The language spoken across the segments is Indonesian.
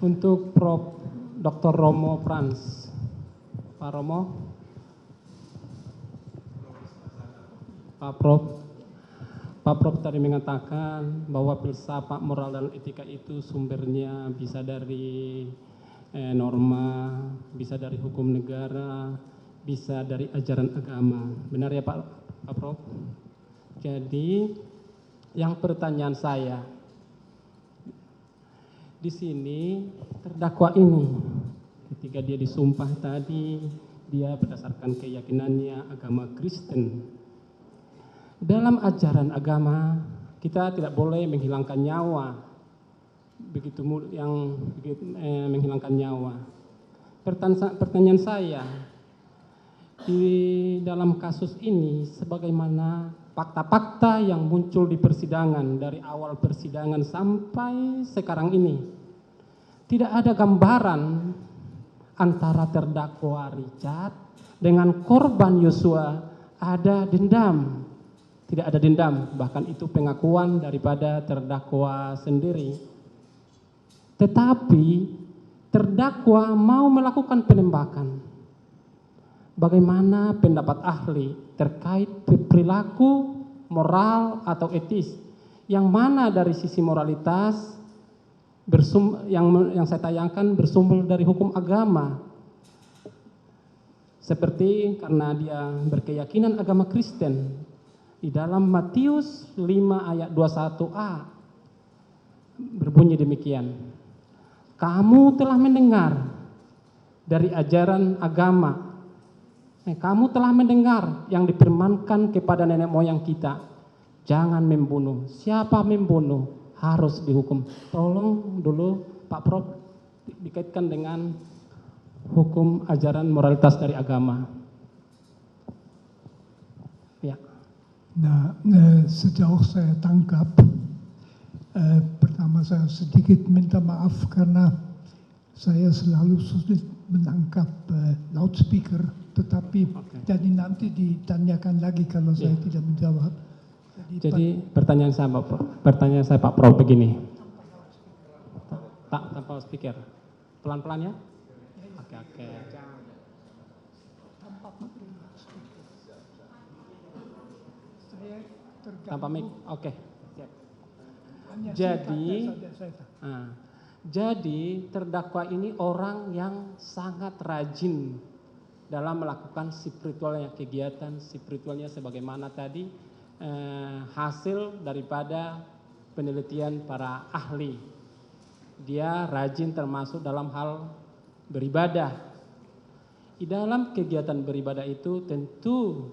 Untuk Prof. Dr. Romo Frans. Pak Romo. Pak Prof tadi mengatakan bahwa filsafat moral dan etika itu sumbernya bisa dari norma, bisa dari hukum negara, bisa dari ajaran agama. Benar ya Pak Prof? Jadi yang pertanyaan saya, di sini terdakwa ini ketika dia disumpah tadi, dia berdasarkan keyakinannya agama Kristen. Dalam ajaran agama kita tidak boleh menghilangkan nyawa, menghilangkan nyawa. Pertanyaan saya, di dalam kasus ini sebagaimana fakta-fakta yang muncul di persidangan dari awal persidangan sampai sekarang ini, tidak ada gambaran antara terdakwa Richard dengan korban Yosua ada dendam. Tidak ada dendam, bahkan itu pengakuan daripada terdakwa sendiri. Tetapi terdakwa mau melakukan penembakan. Bagaimana pendapat ahli terkait perilaku moral atau etis? Yang mana dari sisi moralitas yang saya tayangkan bersumber dari hukum agama. Seperti karena dia berkeyakinan agama Kristen. Di dalam Matius 5 ayat 21a berbunyi demikian. Kamu telah mendengar dari ajaran agama. Kamu telah mendengar yang difirmankan kepada nenek moyang kita. Jangan membunuh. Siapa membunuh harus dihukum. Tolong dulu Pak Prof dikaitkan dengan hukum ajaran moralitas dari agama. Ya. Nah, sejauh saya tangkap, pertama saya sedikit minta maaf karena saya selalu sulit menangkap loudspeaker, tetapi jadi nanti ditanyakan lagi kalau saya tidak menjawab. Jadi pertanyaan saya Pak Prof begini. Tak tanpa speaker. Pelan-pelan ya? Oke. Tanpa mic, oke. Siap. Jadi terdakwa ini orang yang sangat rajin dalam melakukan spiritualnya, kegiatan spiritualnya sebagaimana tadi hasil daripada penelitian para ahli. Dia rajin termasuk dalam hal beribadah. Di dalam kegiatan beribadah itu tentu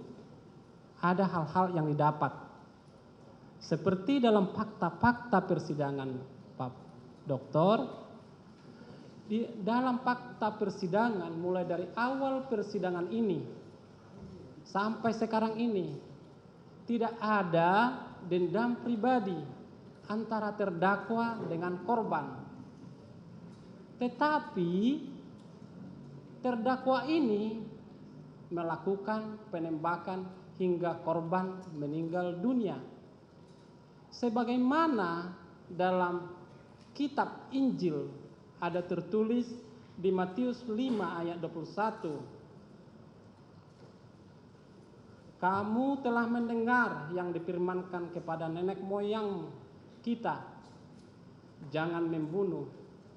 ada hal-hal yang didapat. Seperti dalam fakta-fakta persidangan Pak Doktor, di dalam fakta persidangan mulai dari awal persidangan ini sampai sekarang ini tidak ada dendam pribadi antara terdakwa dengan korban. Tetapi terdakwa ini melakukan penembakan hingga korban meninggal dunia. Sebagaimana dalam kitab Injil ada tertulis di Matius 5 ayat 21. Kamu telah mendengar yang difirmankan kepada nenek moyang kita. Jangan membunuh.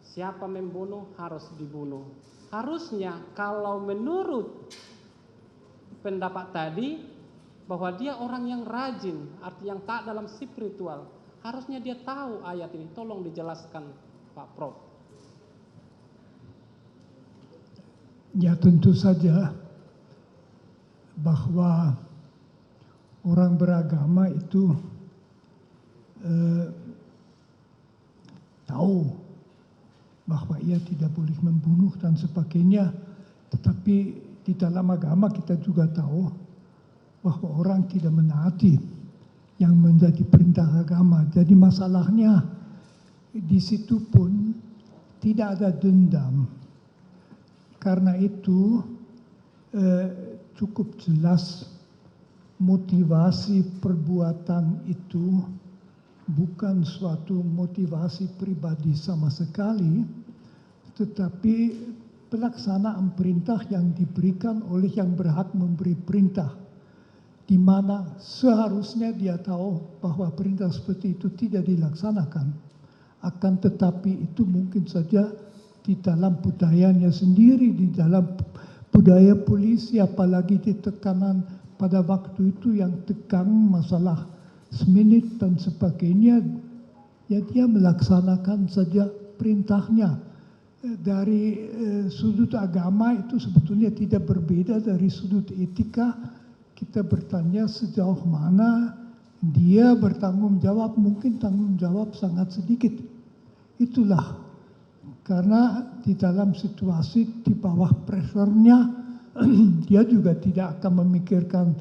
Siapa membunuh harus dibunuh. Harusnya kalau menurut pendapat tadi bahwa dia orang yang rajin, arti yang tak dalam spiritual, harusnya dia tahu ayat ini. Tolong dijelaskan Pak Prof. Ya tentu saja bahwa orang beragama itu tahu bahwa ia tidak boleh membunuh dan sebagainya. Tetapi di dalam agama kita juga tahu bahwa orang tidak menaati yang menjadi perintah agama. Jadi masalahnya di situ pun tidak ada dendam. Karena itu cukup jelas motivasi perbuatan itu bukan suatu motivasi pribadi sama sekali, tetapi pelaksanaan perintah yang diberikan oleh yang berhak memberi perintah, di mana seharusnya dia tahu bahwa perintah seperti itu tidak dilaksanakan. Akan tetapi itu mungkin saja di dalam budayanya sendiri, di dalam budaya polisi, apalagi di tekanan pada waktu itu yang tegang masalah seminit dan sebagainya, ya dia melaksanakan saja perintahnya. Dari sudut agama itu sebetulnya tidak berbeda dari sudut etika. Kita bertanya sejauh mana dia bertanggung jawab, mungkin tanggung jawab sangat sedikit. Itulah karena di dalam situasi di bawah presernya dia juga tidak akan memikirkan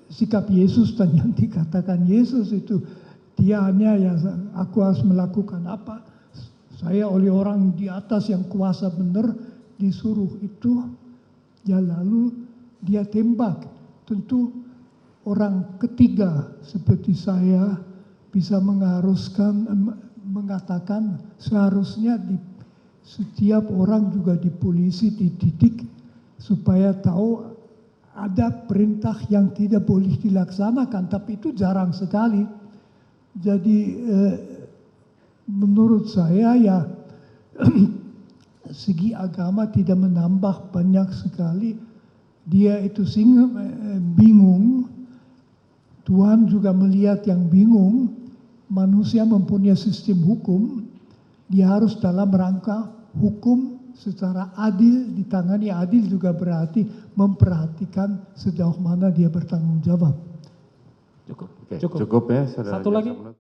sikap Yesus dan yang dikatakan Yesus itu. Dia hanya ya aku harus melakukan apa. Saya oleh orang di atas yang kuasa benar disuruh itu, ya lalu dia tembak. Tentu orang ketiga seperti saya bisa mengatakan seharusnya di setiap orang juga di polisi dididik supaya tahu ada perintah yang tidak boleh dilaksanakan, tapi itu jarang sekali. Jadi menurut saya ya segi agama tidak menambah banyak sekali. Dia itu bingung, Tuhan juga melihat yang bingung. Manusia mempunyai sistem hukum, dia harus dalam rangka hukum secara adil ditangani. Adil juga berarti memperhatikan sejauh mana dia bertanggung jawab. Cukup. Oke, cukup ya, Saudara Satu lagi. Jaksa Penuntut.